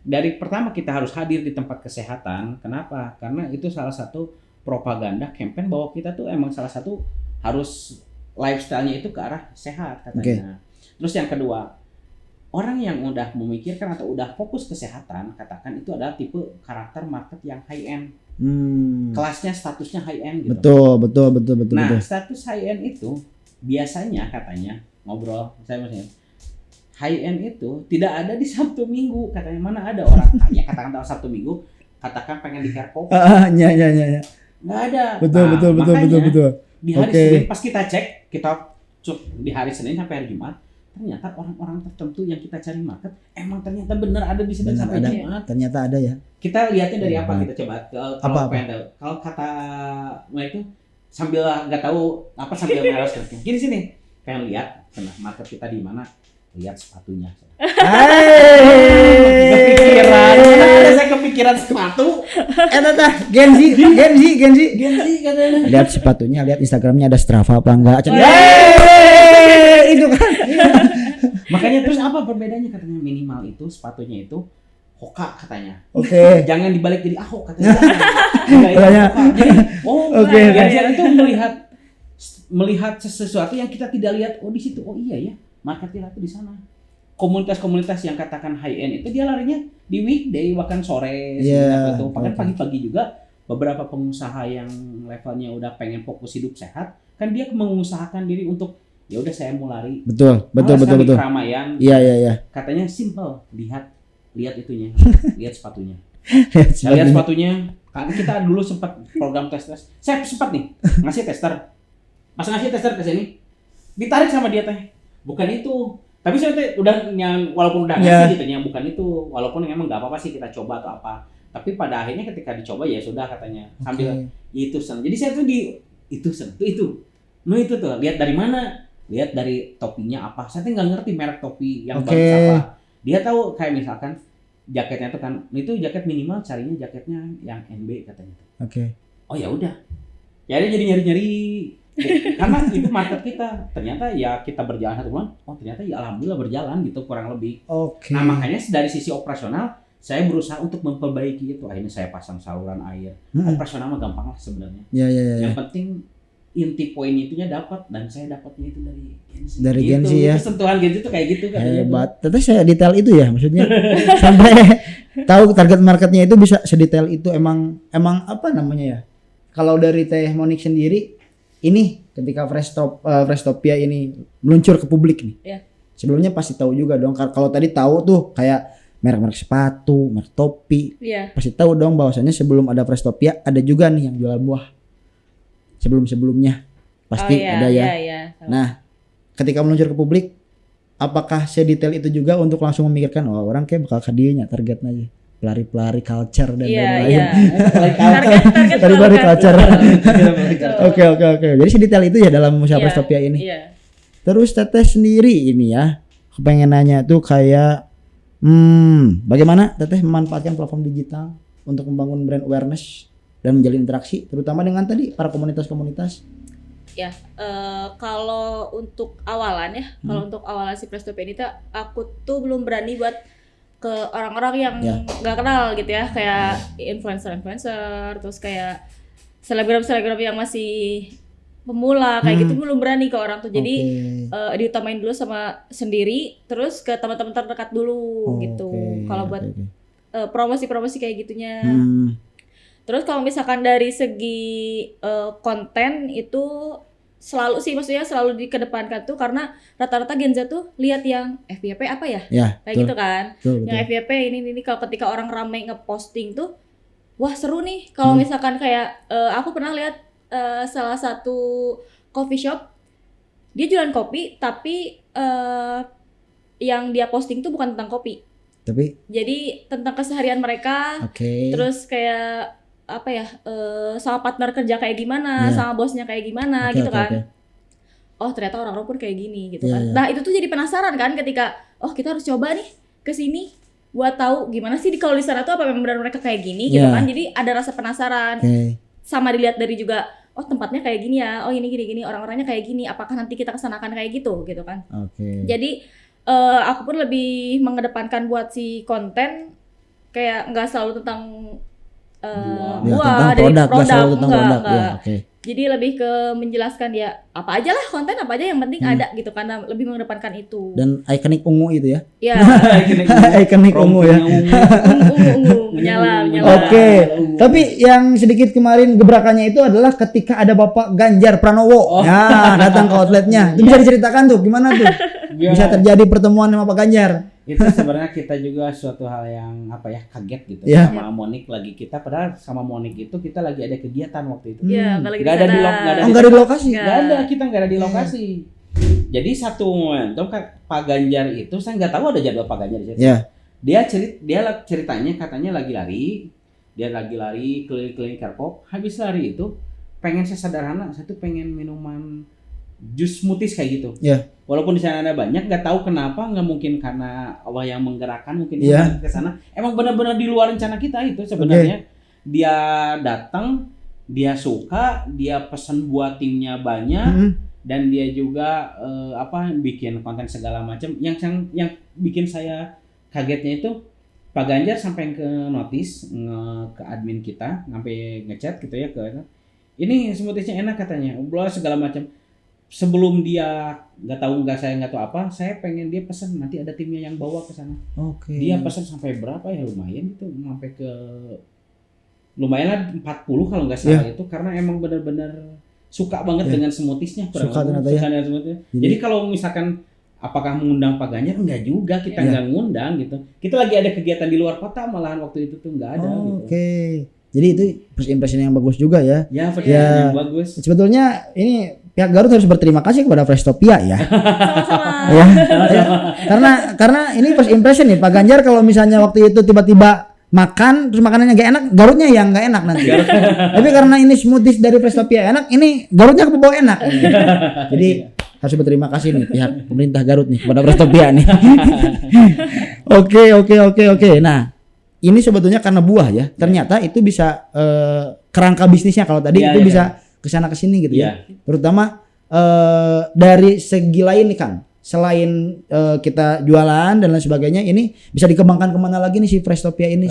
Dari pertama kita harus hadir di tempat kesehatan. Kenapa? Karena itu salah satu propaganda campaign bahwa kita tuh emang salah satu harus lifestyle-nya itu ke arah sehat katanya. Terus yang kedua, orang yang udah memikirkan atau udah fokus kesehatan, katakan itu adalah tipe karakter market yang high end. Kelasnya statusnya high end gitu. Betul. Nah, betul. status high end itu biasanya katanya ngobrol saya maksudnya high end itu tidak ada di Sabtu Minggu katanya. Mana ada orang ya katakan tahu Sabtu Minggu katakan pengen di Kerpok. Ya. Nggak ada. Betul. Di hari Oke. Senin pas kita cek, kita cek di hari Senin sampai hari Jumat, ternyata orang-orang tertentu yang kita cari market emang ternyata benar ada di Senin Benar sampai ada. Jumat. Ternyata ada ya. Kita lihatnya dari apa? Hebat. Kita coba Apa? kalau kata mereka itu sambil nggak tahu apa sambil ngeros gini sini pengen lihat market kita di mana, lihat sepatunya. Kepikiran, mana ada saya kepikiran sepatu. Tah, Gen Z. Ganti katanya. Lihat sepatunya, lihat Instagramnya ada Strava apa enggak. Itu kan. Makanya terus apa perbedaannya katanya minimal itu sepatunya itu Hoka katanya. Oke. Jangan dibalik jadi Ahok katanya. Jadi Oke. Ganjar itu melihat sesuatu yang kita tidak lihat. Oh di situ. Oh iya ya. Market kita tuh di sana. Komunitas-komunitas yang katakan high end itu dia larinya di weekday bahkan sore Iya. bahkan Oke. pagi-pagi juga. Beberapa pengusaha yang levelnya udah pengen fokus hidup sehat kan dia mengusahakan diri untuk ya udah saya mau lari. Betul. Malas kan di keramaian. Iya. Katanya simple, lihat itunya, lihat sepatunya. Lihat Saya lihat sepatunya, kan kita dulu sempat program tes. Saya sempat nih ngasih tester. Pas ngasih tester ke sini, ditarik sama dia teh. Bukan itu. Tapi saya teh udah yang walaupun udah ngasih gitu yang bukan itu, walaupun emang nggak apa-apa sih kita coba atau apa. Tapi pada akhirnya ketika dicoba ya sudah katanya sambil itu sen. Jadi saya tuh di itu sen, itu. No itu tuh, lihat dari mana? Lihat dari topinya apa. Saya tuh nggak ngerti merek topi yang bagus apa. Dia tahu kayak misalkan jaketnya tuh kan itu jaket minimal carinya jaketnya yang NB katanya. Oke. Oh ya udah. Jadi nyari karena itu market kita. Ternyata ya kita berjalan 1 bulan, oh ternyata ya alhamdulillah berjalan gitu kurang lebih. Oke. Nah, makanya dari sisi operasional saya berusaha untuk memperbaiki itu. Akhirnya saya pasang saluran air. Operasional mah gampang lah sebenarnya. Ya. Yang penting inti poin itunya dapat dan saya dapatnya itu dari Gen Z. Dari gitu. Gen Z ya. Itu sentuhan Gen Z itu kayak gitu katanya. Hebat. Tapi saya detail itu ya maksudnya sampai tahu target marketnya itu bisa sedetail itu emang apa namanya ya? Kalau dari Teh Monik sendiri ini ketika Freshtoppia ini meluncur ke publik nih. Iya. Sebelumnya pasti tahu juga dong. Kalau tadi tahu tuh kayak merek-merek sepatu, merek topi. Iya. Pasti tahu dong bahwasannya sebelum ada Freshtoppia ada juga nih yang jual buah. Sebelumnya pasti ada ya. Iya. Nah, ketika meluncur ke publik, apakah sedetail itu juga untuk langsung memikirkan, oh orang kayak bakal kadinya targetnya aja pelari-pelari culture dan lain-lain. Iya. Target Pelari culture. Betul. Oke. Jadi sedetail itu ya dalam usaha Iya, Freshtoppia ini. Iya. Terus Teteh sendiri ini ya, aku pengen nanya tuh kayak, bagaimana Teteh memanfaatkan platform digital untuk membangun brand awareness dan menjalin interaksi, terutama dengan tadi para komunitas-komunitas. Ya, kalau untuk awalan ya, kalau untuk awalan si Freshtoppia ini tuh aku tuh belum berani buat ke orang-orang yang nggak kenal gitu ya, kayak influencer, terus kayak selebgram yang masih pemula kayak gitu belum berani ke orang tuh. Jadi diutamain dulu sama sendiri, terus ke teman-teman terdekat dulu gitu. Kalau buat promosi kayak gitunya. Terus kalau misalkan dari segi konten itu selalu sih, maksudnya selalu dikedepankan tuh karena rata-rata Gen Z tuh lihat yang FYP apa ya, kayak gitu kan. Betul. Yang FYP ini kalau ketika orang ramai ngeposting tuh, wah seru nih. Kalau misalkan kayak aku pernah lihat salah satu coffee shop, dia jualan kopi tapi yang dia posting tuh bukan tentang kopi. Jadi tentang keseharian mereka. Terus kayak apa ya, sama partner kerja kayak gimana, sama bosnya kayak gimana gitu kan. Oh ternyata orang-orang pun kayak gini gitu kan. Nah itu tuh jadi penasaran kan ketika, oh kita harus coba nih ke sini buat tahu gimana sih kalau di sana tuh apa memang benar mereka kayak gini gitu kan. Jadi ada rasa penasaran. Sama dilihat dari juga, oh tempatnya kayak gini ya, oh ini gini orang-orangnya kayak gini, apakah nanti kita kesanakan kayak gitu kan. Jadi aku pun lebih mengedepankan buat si konten kayak nggak selalu tentang buah dari produk, enggak. Jadi lebih ke menjelaskan ya apa aja lah konten apa aja yang penting ada gitu karena lebih mengedepankan itu. Dan ikonik ungu itu ya. Ya, Ikonik ungu ya. ungu menyala. Oke. Tapi yang sedikit kemarin gebrakannya itu adalah ketika ada Bapak Ganjar Pranowo. Ya, datang ke outletnya. Itu bisa diceritakan tuh gimana tuh? Bisa terjadi pertemuan sama Pak Ganjar. Itu sebenarnya kita juga suatu hal yang kaget gitu Iya. sama Monik lagi kita padahal sama Monik itu kita lagi ada kegiatan waktu itu. Iya, nggak lagi Nggak ada di Nggak ada di lokasi. nggak ada, kita nggak ada di lokasi. Jadi satu momentum Pak Ganjar itu saya nggak tahu ada jadwal Pak Ganjar di situ. Iya. Dia ceritanya katanya lagi lari keliling-keliling Kerkop, habis lari itu pengen sesederhana saya tuh pengen minuman jus smoothies kayak gitu. Iya. Walaupun di sana ada banyak, nggak tahu kenapa, nggak mungkin karena Allah yang menggerakkan, mungkin Iya. ke sana. Emang benar-benar di luar rencana kita itu sebenarnya. Dia datang, dia suka, dia pesan buat timnya banyak, dan dia juga bikin konten segala macam. Yang bikin saya kagetnya itu Pak Ganjar sampai ke notice ke admin kita, sampai ngechat gitu ya ini smoothiesnya enak katanya, bla segala macam. Sebelum dia saya nggak tahu apa, saya pengen dia pesan nanti ada timnya yang bawa ke sana. Oke. Dia pesan sampai berapa ya, lumayan itu, sampai ke lumayan lah 40 kalau nggak salah itu, karena emang benar-benar suka banget dengan smoothiesnya. Suka ternyata ya. dengan smoothiesnya. Jadi kalau misalkan apakah mengundang Pak Ganjar? Enggak juga, kita nggak ngundang gitu. Kita lagi ada kegiatan di luar kota malahan waktu itu tuh nggak ada gitu. Oke. Jadi itu first impression yang bagus juga ya. Ya, yang bagus. Sebetulnya ini pihak Garut harus berterima kasih kepada Frestopia ya. Sama-sama. Ya. Karena ini first impression nih Pak Ganjar, kalau misalnya waktu itu tiba-tiba makan terus makanannya gak enak, Garutnya yang gak enak nanti. Tapi karena ini smoothies dari Frestopia enak, ini Garutnya kebawa enak. Jadi harus berterima kasih nih pihak pemerintah Garut nih kepada Frestopia nih. Oke. Nah, ini sebetulnya karena buah ya. Ternyata itu bisa kerangka bisnisnya kalau tadi itu bisa kesana kesini gitu ya. Terutama dari segi lain nih Kang. Selain kita jualan dan lain sebagainya, ini bisa dikembangkan kemana lagi nih si Frestopia ini,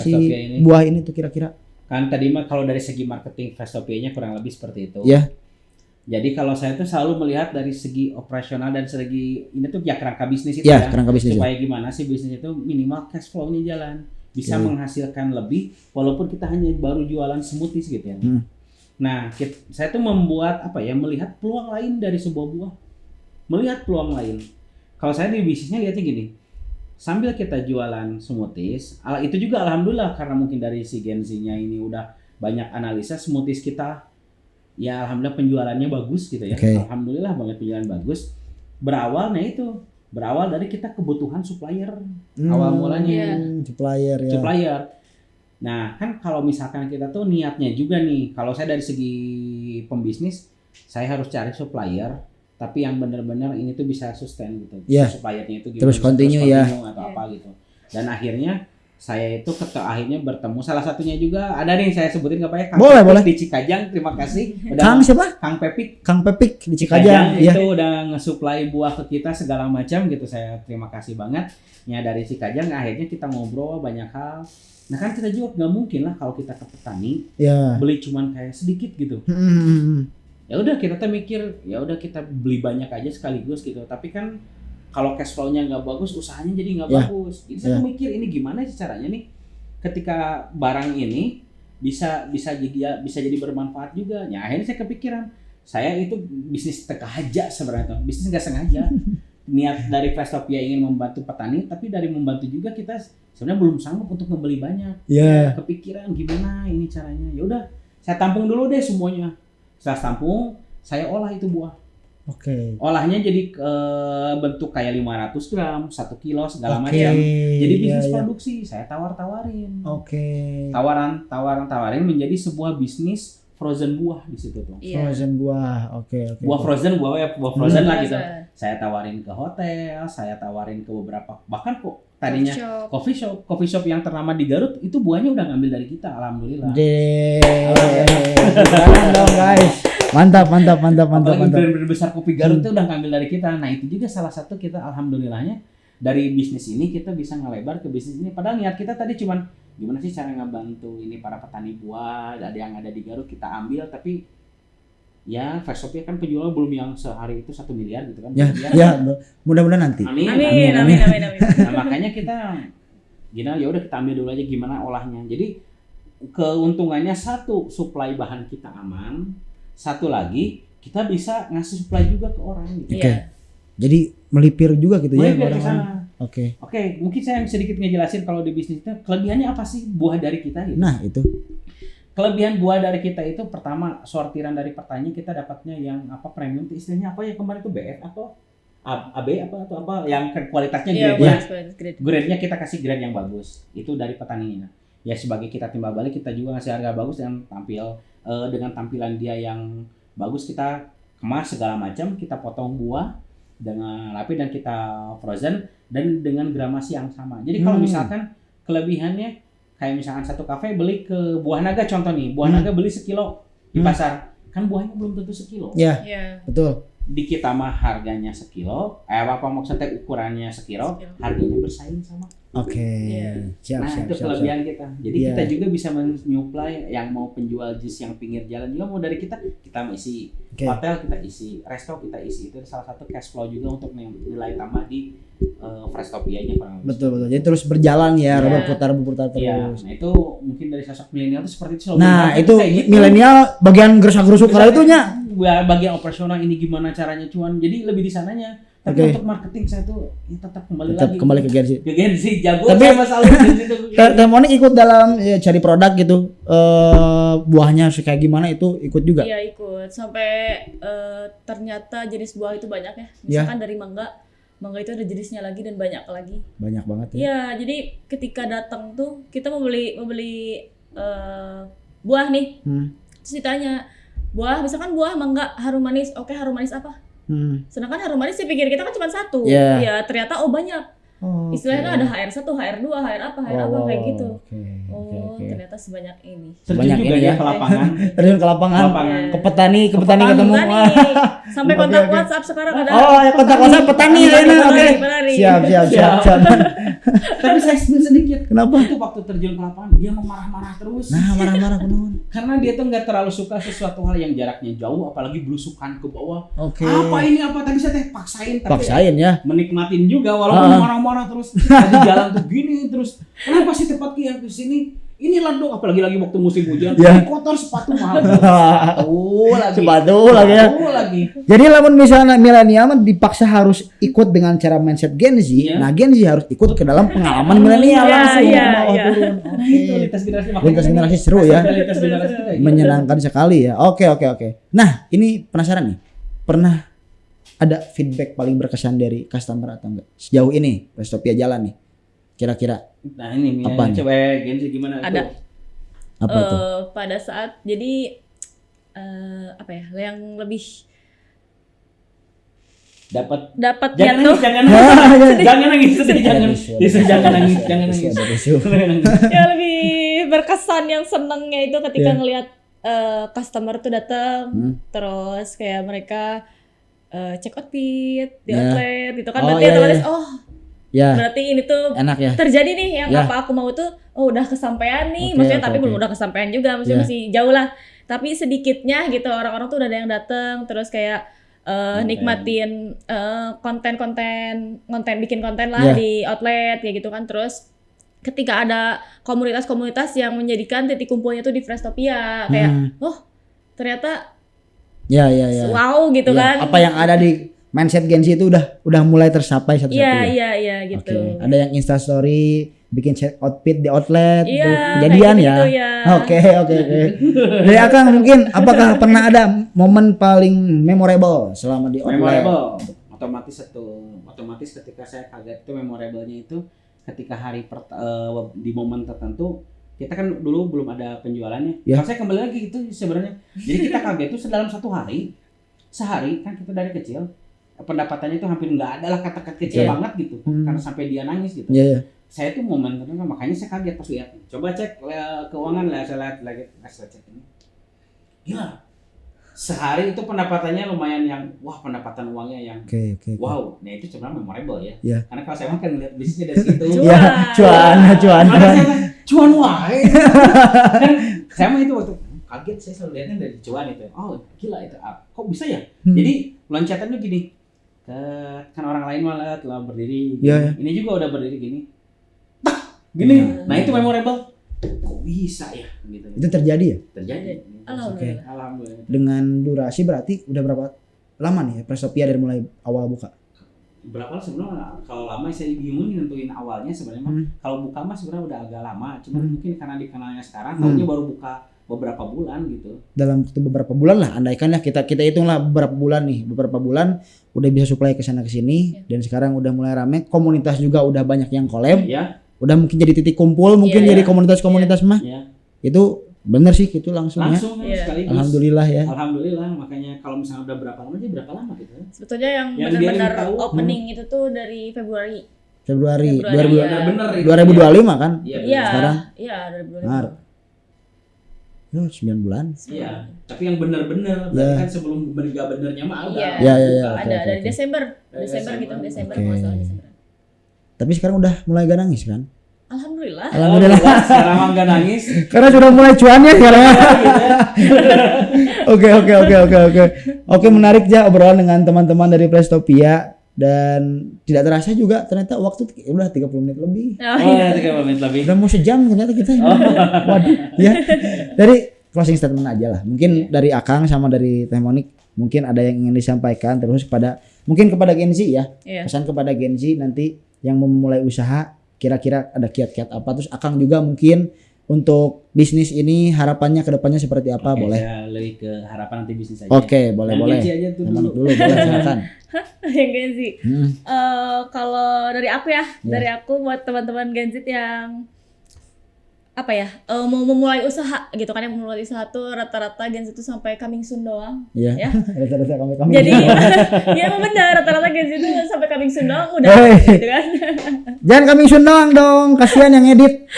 buah ini tuh kira-kira? Kan tadi mah kalau dari segi marketing Frestopianya kurang lebih seperti itu. Ya. Jadi kalau saya tuh selalu melihat dari segi operasional dan segi ini tuh kerangka bisnis itu ya. Kerangka bisnis supaya gimana sih bisnis itu minimal cash flow-nya jalan, bisa menghasilkan lebih walaupun kita hanya baru jualan smoothies gitu ya. Nah, saya tuh membuat melihat peluang lain dari sebuah buah. Melihat peluang lain. Kalau saya di bisnisnya lihatnya gini. Sambil kita jualan smoothies, itu juga alhamdulillah karena mungkin dari si Gen Z-nya ini udah banyak analisa smoothies kita. Ya alhamdulillah penjualannya bagus gitu ya. Alhamdulillah banget penjualan bagus. Berawal dari kita kebutuhan supplier. Awal mulanya supplier. Nah, kan kalau misalkan kita tuh niatnya juga nih, kalau saya dari segi pembisnis, saya harus cari supplier, tapi yang benar-benar ini tuh bisa sustain gitu. Suppliernya itu terus continue atau apa gitu. Dan akhirnya saya itu akhirnya bertemu salah satunya juga ada nih, saya sebutin nggak apa ya, Kang boleh di Cikajang. Terima kasih. Kang siapa? Kang Pepik. Kang Pepik di Cikajang. Itu udah nge-supply buah ke kita segala macam gitu. Saya terima kasih banget. Ya dari Cikajang akhirnya kita ngobrol banyak hal. Nah kan kita juga nggak mungkin lah kalau kita ke petani beli cuman kayak sedikit gitu. Ya udah kita tuh mikir ya udah kita beli banyak aja sekaligus gitu. Tapi kan kalau cash flow-nya nggak bagus, usahanya jadi nggak bagus. Jadi saya tuh mikir ini gimana sih caranya nih ketika barang ini bisa jadi bermanfaat juga. Ya akhirnya saya kepikiran, saya itu bisnis tekahaja sebenarnya, bisnis nggak sengaja. Niat dari Frestopia ingin membantu petani, tapi dari membantu juga kita sebenarnya belum sanggup untuk membeli banyak. Kepikiran gimana ini caranya. Ya udah, saya tampung dulu deh semuanya. Setelah tampung, saya olah itu buah. Olahnya jadi bentuk kayak 500 gram, 1 kilo segala macam. Jadi bisnis produksi, saya tawar-tawarin. Tawarin menjadi sebuah bisnis frozen buah di situ tuh. Frozen buah. Buah frozen lah gitu. Saya tawarin ke hotel, saya tawarin ke beberapa, bahkan kok tadinya coffee shop yang ternama di Garut itu buahnya udah ngambil dari kita, alhamdulillah. Jangan dong guys. Mantap. Brand besar kopi Garut itu udah ngambil dari kita. Nah itu juga salah satu kita alhamdulillahnya dari bisnis ini kita bisa ngelebar ke bisnis ini. Padahal niat kita tadi cuman gimana sih cara ngebantu ini para petani buah, ada yang ada di Garut kita ambil, tapi ya Freshopia kan penjualan belum yang sehari itu 1 miliar gitu kan. Ya, mudah-mudahan nanti. Amin. Amin. Nah, makanya kita gimana ya udah kita ambil dulu aja gimana olahnya. Jadi keuntungannya satu, supply bahan kita aman. Satu lagi, kita bisa ngasih supply juga ke orang gitu. Oke. Jadi melipir juga gitu ya Melipir ke orang-orang. sana. Oke. Oke, mungkin saya sedikit ngejelasin kalau di bisnisnya kelebihannya apa sih buah dari kita gitu. Nah, itu. Kelebihan buah dari kita itu pertama sortiran dari petani kita dapatnya yang apa premium itu istilahnya apa ya kemarin itu BF atau AB apa atau apa yang kualitasnya Iya, grade grade-nya kita kasih grade yang bagus itu dari petaninya. Ya sebagai kita timbal balik kita juga ngasih harga bagus dan dengan tampilan dia yang bagus kita kemas segala macam, kita potong buah dengan rapi dan kita frozen dan dengan gramasi yang sama. Jadi kalau misalkan kelebihannya kayak misalkan satu kafe beli ke Buah Naga contoh nih, Buah Naga beli sekilo di pasar, kan buahnya belum tentu sekilo. Ya, Iya. betul. Di kita mah harganya sekilo, apa maksudnya ukurannya sekilo, harganya bersaing sama. Oke. Iya. Siap. Itu kelebihan kita. Jadi Iya. kita juga bisa menyuplai yang mau penjual jus yang pinggir jalan juga mau dari kita isi Oke. hotel, kita isi resto, kita isi. Itu salah satu cash flow juga untuk nilai tambah di Freshtopianya kurang lebih. Betul. Jadi terus berjalan ya, Iya. berputar Iya, terus. nah itu mungkin dari sosok milenial itu seperti itu. Nah, Slogan itu kayak gitu. milenial bagian gerusuk-gerusuk kalau itunya. Bagian operasional ini gimana caranya cuan. Jadi lebih di sananya. Tapi Oke. untuk marketing saya tuh ya tetap kembali Tetap lagi. kembali ke Gensi. Ke Gensi jago Tapi- saya masalah Gensi itu. Teh Monik ikut dalam ya, cari produk gitu. Buahnya kayak gimana itu ikut juga. Iya ikut sampai ternyata jenis buah itu banyak ya. Misalkan dari mangga itu ada jenisnya lagi dan banyak lagi. Banyak banget ya. Iya, jadi ketika datang tuh kita mau beli buah nih. Terus ditanya, misalkan buah mangga harum manis. Oke, harum manis apa? Sedangkan harum manis saya pikir kita kan cuma satu. Iya. Ya, ternyata banyak. Oh, Istilahnya oke. kan ada HR1, HR2, HR apa kayak gitu. Oke. Ternyata sebanyak ini. Terjun Banyak juga ini ya ya. ke lapangan. Terjun ke lapangan, Lapangan. ke petani ketemu. Petani. Sampai Oke, kontak oke. WhatsApp sekarang ada. Oh, ya kontak WhatsApp petani ya. Oke. Petani. Siap. Tapi saya sedikit. Kenapa? Itu waktu terjun ke lapangan dia marah-marah terus. Nah, marah-marah kenapa? Karena dia tuh nggak terlalu suka sesuatu hal yang jaraknya jauh, apalagi belusukan ke bawah. Oke. Apa ini apa? Tapi saya paksain. Tapi Paksain ya. menikmatin juga walaupun marah-marah terus. Tadi jalan tuh gini terus. Kenapa sih tempat yang ke sini? Ini dong apalagi lagi waktu musim hujan. Ya. Kotor sepatu mahal. Sepatu lagi. Sepatu lagi. Jadi lamun misalnya milenial mah dipaksa harus ikut dengan cara mindset Gen Z. Iya. Nah, Gen Z harus ikut ke dalam pengalaman milenial Iya, langsung iya, ke bawah iya. turun. Nah Oke. itu lintas generasi. Lintas generasi seru ya. Lintas generasi itu kayak gitu. Menyenangkan sekali ya. Oke. Nah, ini penasaran nih. Pernah ada feedback paling berkesan dari customer atau enggak? Sejauh ini Freshtopiya jalan nih. Kira-kira Nah ini Apa nih? coba Gen Z gimana? Ada. Tuh? apa tuh? Pada saat jadi apa ya? Yang lebih Dapat dapat jangan jatuh. nangis, jangan nangis, jangan nangis. Ada tisu. Yang lebih berkesan yang senengnya itu ketika Iya. ngelihat customer tuh datang terus kayak mereka check outfit di Ya. outlet gitu kan Oh, berarti iya, otomatis iya. oh Ya, berarti ini tuh enak ya. terjadi nih yang Ya. apa aku mau tuh udah kesampaian nih Oke, maksudnya oke, tapi oke. belum udah kesampaian juga maksudnya Ya. masih jauh lah tapi sedikitnya gitu orang-orang tuh udah ada yang datang terus kayak nikmatin konten bikin konten lah Ya. di outlet kayak gitu kan terus ketika ada komunitas-komunitas yang menjadikan titik kumpulnya tuh di Freshtopiya kayak oh ternyata Ya. wow gitu Ya, kan apa yang ada di mindset Gen Z itu udah mulai tercapai satu-satu ya. iya gitu Oke, ada yang Insta story, bikin check outfit di outlet, Iya, tuh, kayak kejadian ya. gitu-gitu ya. Oke. Dari Akang mungkin apakah pernah ada momen paling memorable selama di outlet? memorable. Otomatis ketika saya kaget itu memorable-nya itu ketika di momen tertentu kita kan dulu belum ada penjualannya. Ya. Kalau saya kembali lagi itu sebenarnya. Jadi kita kaget itu dalam sehari kan kita dari kecil pendapatannya itu hampir nggak ada lah kata-kata kecil Iya. banget gitu karena sampai dia nangis gitu. Iya. Saya tuh momen tertentu makanya saya kaget pas lihat. Coba cek keuangan lah saya lihat lagi saya cek ini. Gila. Sehari itu pendapatannya lumayan yang wah pendapatan uangnya yang Oke. wow, nah itu sebenarnya memorable ya. Iya. Karena kalau saya makan lihat bisnisnya dari situ. Ya, cuan. Makanya saya cuan wae. Dan saya mah itu waktu kaget, saya selalu lihatnya dari cuan itu. Oh gila itu, kok bisa ya? Jadi loncatannya gini, kan orang lain malah telah berdiri gini. Iya. Ini juga udah berdiri gini, gini. Nah itu memorable. Kok bisa ya? Gitu. Itu terjadi ya? Terjadi. Alhamdulillah. Alhamdulillah. Dengan durasi berarti udah berapa lama nih ya Prestopia dari mulai awal buka? Berapa sebenarnya kalau lama saya bingung nentuin awalnya sebenarnya. Kalau buka mah sebenarnya udah agak lama, cuma mungkin karena dikenalnya sekarang tahunya baru buka beberapa bulan gitu. Dalam waktu beberapa bulan lah, andaikan lah kita hitunglah beberapa bulan udah bisa supply ke sana ke sini dan sekarang udah mulai rame, komunitas juga udah banyak yang collab. Ya. Udah mungkin jadi titik kumpul, mungkin jadi komunitas-komunitas mah. Ya. Itu bener sih gitu langsung ya. Sekaligus. Alhamdulillah ya. Alhamdulillah, makanya kalau misalnya udah berapa lama gitu. Sebetulnya yang Yang benar-benar dia tahu, opening itu tuh dari Februari. Februari Bener-bener itu. 2025 kan? Iya. Sekarang? Iya, 2025. Maret. 9 bulan. Iya. Tapi yang bener-bener berarti kan sebelum benernya mah ada. Iya. Iya. Ada Oke. dari Desember gitu, Desember Oke. kalau salah Desember. Tapi sekarang udah mulai gak nangis kan? Alhamdulillah. Alhamdulillah. Sekarang mah nggak nangis. Karena sudah mulai cuannya sekarang. Oke. Oke, menarik ya obrolan dengan teman-teman dari Prestopia dan tidak terasa juga ternyata waktu udah 30 menit lebih. Oh, Oh, 3 menit lebih. Udah mau sejam ternyata kita. Waduh, ya. Dari closing statement aja lah. Mungkin dari Akang sama dari Teh Monik mungkin ada yang ingin disampaikan terus kepada Gen Z ya. Iya. Pesan kepada Gen Z nanti yang mau memulai usaha kira-kira ada kiat-kiat apa, terus Akang juga mungkin untuk bisnis ini harapannya ke depannya seperti apa. Oke, boleh. Saya lebih ke harapan nanti bisnis aja. Oke, boleh. Gaji aja tuh Teh Monik dulu. dulu boleh silakan. yang Gen Z. Kalau dari aku Ya. dari aku buat teman-teman Gen Z yang mau memulai usaha gitu kan, yang memulai usaha tuh rata-rata Gen Z tuh sampai coming soon doang. Iya. Ya. Rata-rata kami. Jadi ya emang benar, rataRata Gen Z tuh sampai coming soon doang udah Hei. gitu kan. Jangan coming soon doang dong, kasihan yang edit.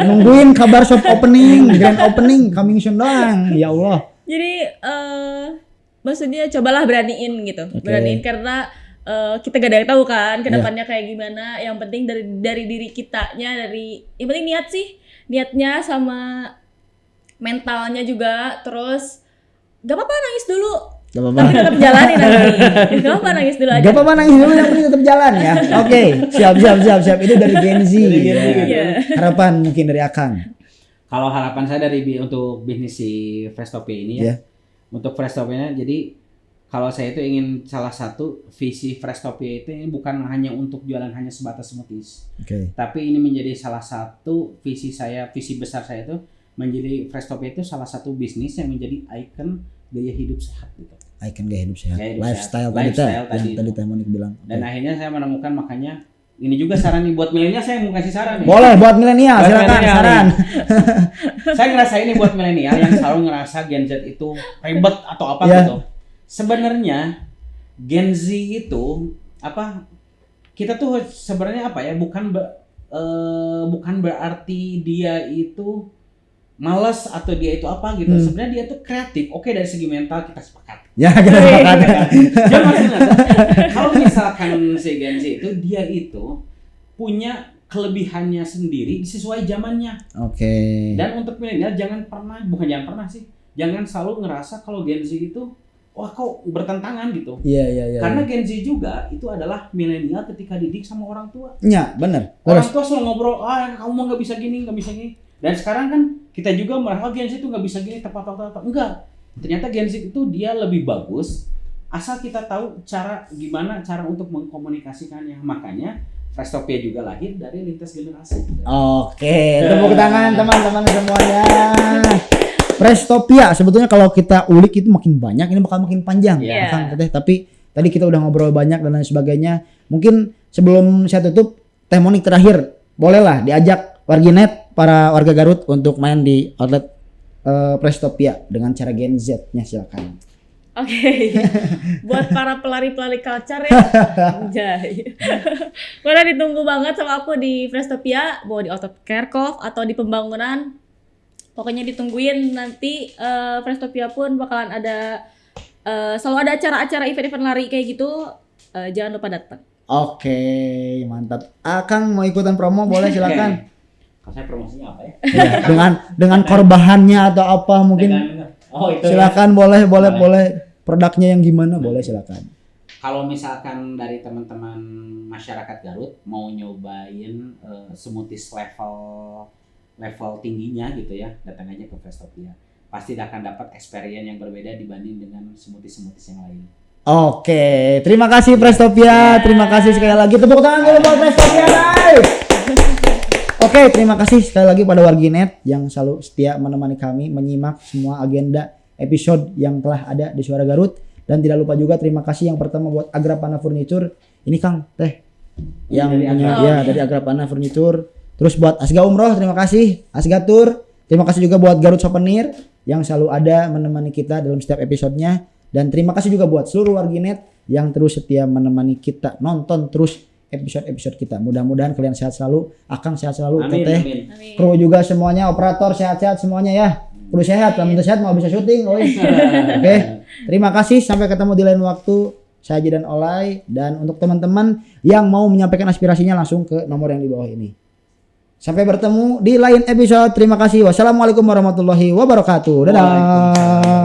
Nungguin kabar soft opening, grand opening, coming soon doang. Ya Allah. Jadi maksudnya cobalah beraniin gitu. Oke. Beraniin karena kita gak ada yang tahu kan kedepannya kayak gimana. Yang penting dari diri kitanya, yang penting niat sih. Niatnya sama mentalnya juga. Terus gak apa-apa nangis dulu. Gak apa-apa. Tapi tetap jalanin nanti. Gak apa-apa nangis dulu aja. Gak apa-apa nangis dulu, yang penting tetap jalan ya. Oke, siap. Itu dari Gen Z. Dari Gen Z, Ya. gitu. Harapan mungkin dari Akang. Kalau harapan saya untuk bisnis si Frestopia ini ya. Ya. Untuk Frestopia jadi kalau saya itu ingin salah satu visi Frestopia itu ini bukan hanya untuk jualan hanya sebatas smoothies. Oke. Tapi ini menjadi salah satu visi besar saya itu menjadi Frestopia itu salah satu bisnis yang menjadi ikon gaya hidup sehat gitu. Icon gaya hidup sehat. Gaya hidup Lifestyle sehat. Lifestyle yang tadi tadi itu. Teh Monik bilang. Dan Oke. akhirnya saya menemukan, makanya ini juga saran nih buat milenial, saya mau kasih saran nih. Boleh buat milenial, Buat silakan milenial saran. Saya ngerasa ini buat milenial yang selalu ngerasa Gen Z itu ribet atau apa Ya. gitu. Sebenarnya Gen Z itu kita tuh sebenarnya bukan berarti dia itu malas atau dia itu apa gitu. Sebenarnya dia tuh kreatif. Oke, dari segi mental kita sepakat. Ya, kita sepakat. Dia maksudnya kalau misalkan si Gen Z itu dia itu punya kelebihannya sendiri sesuai zamannya. Oke. Dan untuk milenial jangan selalu ngerasa kalau Gen Z itu wah kok bertentangan gitu. Iya. Karena Gen Z juga itu adalah milenial ketika didik sama orang tua. Ya, benar. Orang Terus tua selalu ngobrol, kamu mah nggak bisa gini. Dan sekarang kan kita juga merasa Gen Z itu nggak bisa gini, tepat. Enggak. Ternyata Gen Z itu dia lebih bagus asal kita tahu gimana cara untuk mengkomunikasikannya. Makanya Frestopia juga lahir dari lintas generasi. Oke, tepuk tangan teman-teman semuanya. Prestopia sebetulnya kalau kita ulik itu makin banyak, ini bakal makin panjang. Iya. Kang Teteh. Tapi tadi kita udah ngobrol banyak dan lain sebagainya. Mungkin sebelum saya tutup, Teh Monik terakhir, bolehlah diajak warginet para warga Garut untuk main di outlet Prestopia dengan cara Gen Z-nya, silakan. Oke. Buat para pelari-pelari culture ya. Anjay. Boleh ditunggu banget sama aku di Frestopia, mau di Otot Kerkhof atau di Pembangunan. Pokoknya ditungguin nanti. Frestopia pun bakalan ada selalu ada acara-acara event-event lari kayak gitu. Jangan lupa datang. Oke, mantap. Akang mau ikutan promo boleh silakan. Kalau saya promosinya apa ya? Ya, dengan korbahannya atau apa mungkin. Oh itu Silakan ya. boleh. Produknya yang gimana boleh silakan. Kalau misalkan dari teman-teman masyarakat Garut mau nyobain smoothies level tingginya gitu ya, datang aja ke Frestopia. Pasti akan dapat experience yang berbeda dibanding dengan smoothies yang lain. Oke, terima kasih Prestopia. Terima kasih sekali lagi, tepuk tangan dulu buat Prestopia, guys. Oke, terima kasih sekali lagi pada Warginet yang selalu setia menemani kami menyimak semua agenda episode yang telah ada di Suara Garut. Dan tidak lupa juga terima kasih yang pertama buat Agrapana Furniture. Ini Kang, yang punya dari Agrapana Furniture. Terus buat Asga Umroh, terima kasih. Asga Tour, terima kasih juga buat Garut Souvenir yang selalu ada menemani kita dalam setiap episodenya. Dan terima kasih juga buat seluruh Warginet yang terus setia menemani kita nonton terus episode-episode kita. Mudah-mudahan kalian sehat selalu, Akang sehat selalu, Teteh, kru juga semuanya, operator sehat-sehat semuanya ya. Kru sehat, kalau sehat mau bisa syuting, Oke, terima kasih, sampai ketemu di lain waktu. Saya Haji dan Olay, dan untuk teman-teman yang mau menyampaikan aspirasinya langsung ke nomor yang di bawah ini. Sampai bertemu di lain episode. Terima kasih. Wassalamualaikum warahmatullahi wabarakatuh. Dadah.